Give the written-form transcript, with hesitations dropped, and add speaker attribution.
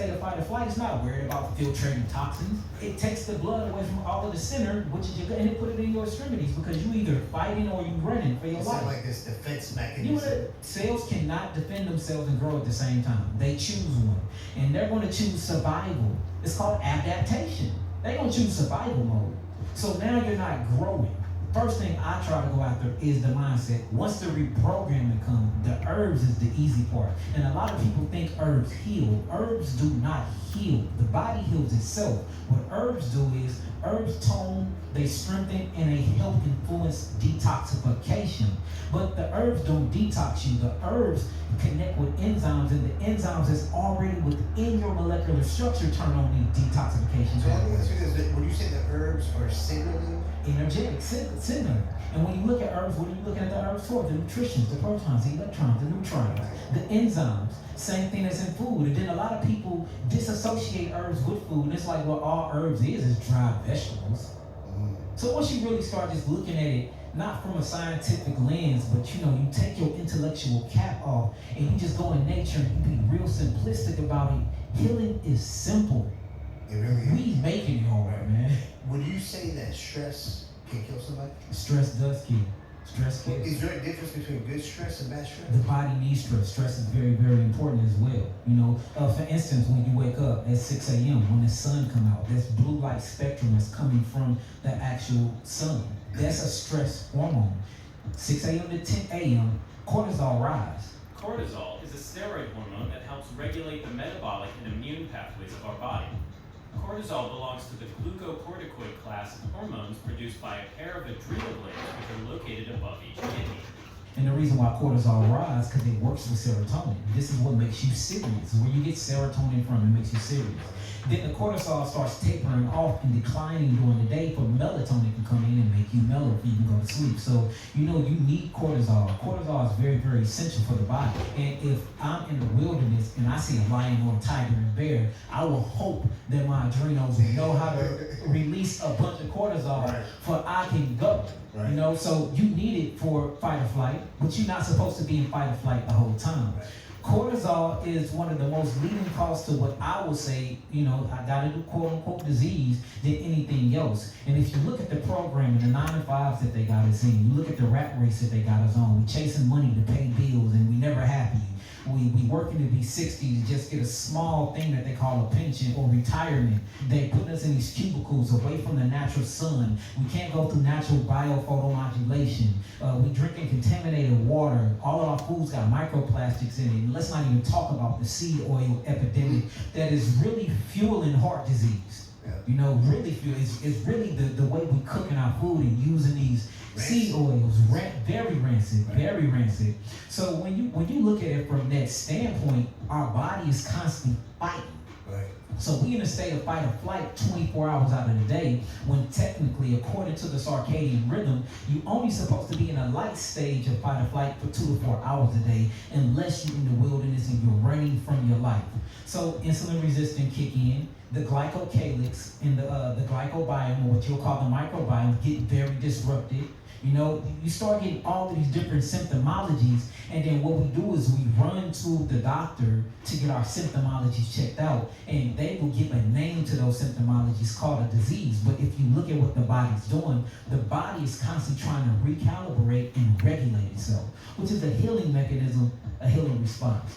Speaker 1: state of fight or flight, it's not worried about filtrating toxins. It takes the blood away from all of the center, which is your gut, and it put it in your extremities because you either fighting or you running for your life.
Speaker 2: It's like this defense mechanism.
Speaker 1: You know that cells cannot defend themselves and grow at the same time. They choose one, and they're going to choose survival. It's called adaptation. They're going to choose survival mode. So now you're not growing. First thing I try to go after is the mindset. Once the reprogramming comes, the herbs is the easy part. And a lot of people think herbs heal. Herbs do not heal. The body heals itself. What herbs do is herbs tone, they strengthen, and they help influence detoxification. But the herbs don't detox you. The herbs connect with enzymes, and the enzymes that's already within your molecular structure turn on the detoxification.
Speaker 2: So let me ask you this. Would you say the herbs are signaling?
Speaker 1: Energetic, signaling. And when you look at herbs, what are you looking at the herbs for? The nutrition, the protons, the electrons, the neutrons, the enzymes. Same thing as in food. And then a lot of people disassociate herbs with food. And it's like, well, all herbs is dried vegetables. So once you really start just looking at it, not from a scientific lens, but you take your intellectual cap off and you just go in nature and you be real simplistic about it. Healing is simple.
Speaker 2: It really is.
Speaker 1: We making it hard, man.
Speaker 2: Would you say that stress can kill somebody?
Speaker 1: Stress does kill. Stress kills.
Speaker 2: Is there a difference between good stress and bad stress?
Speaker 1: The body needs stress. Stress is very, very important as well. For instance, when you wake up at 6 a.m., when the sun come out, there's blue light spectrum that's coming from the actual sun. That's a stress hormone. 6 a.m. to 10 a.m., cortisol rise.
Speaker 3: Cortisol is a steroid hormone that helps regulate the metabolic and immune pathways of our body. Cortisol belongs to the glucocorticoid class of hormones produced by a pair of adrenal glands which are located above each kidney.
Speaker 1: And the reason why cortisol rises because it works with serotonin. This is what makes you serious. Where you get serotonin from, it makes you serious. Then the cortisol starts tapering off and declining during the day for melatonin can come in and make you mellow so you can go to sleep. So, you need cortisol. Cortisol is very, very essential for the body. And if I'm in the wilderness and I see a lion or a tiger and bear, I will hope that my adrenals will know how to release a bunch of cortisol for I can go. Right. So you need it for fight or flight, but you're not supposed to be in fight or flight the whole time. Right. Cortisol is one of the most leading causes to what I would say, I got to do quote unquote disease than anything else. And if you look at the program and the 9 to 5s that they got us in, you look at the rat race that they got us on, we chasing money to pay bills and we never happy. We working to be 60 to just get a small thing that they call a pension or retirement. They put us in these cubicles away from the natural sun. We can't go through natural biophotomodulation. We drinking contaminated water. All of our foods got microplastics in it. And let's not even talk about the seed oil epidemic that is really fueling heart disease. Really fueling. It's really the way we cooking our food and using these seed oils, very rancid, very rancid. So when you look at it from that standpoint, our body is constantly fighting. Right. So we in a state of fight or flight 24 hours out of the day, when technically, according to the circadian rhythm, you only supposed to be in a light stage of fight or flight for 2 to 4 hours a day, unless you're in the wilderness and you're running from your life. So insulin resistance kick in. The glycocalyx and the glycobiome, or what you'll call the microbiome, get very disrupted. You start getting all of these different symptomologies, and then what we do is we run to the doctor to get our symptomologies checked out, and they will give a name to those symptomologies called a disease. But if you look at what the body's doing, the body is constantly trying to recalibrate and regulate itself, which is a healing mechanism, a healing response.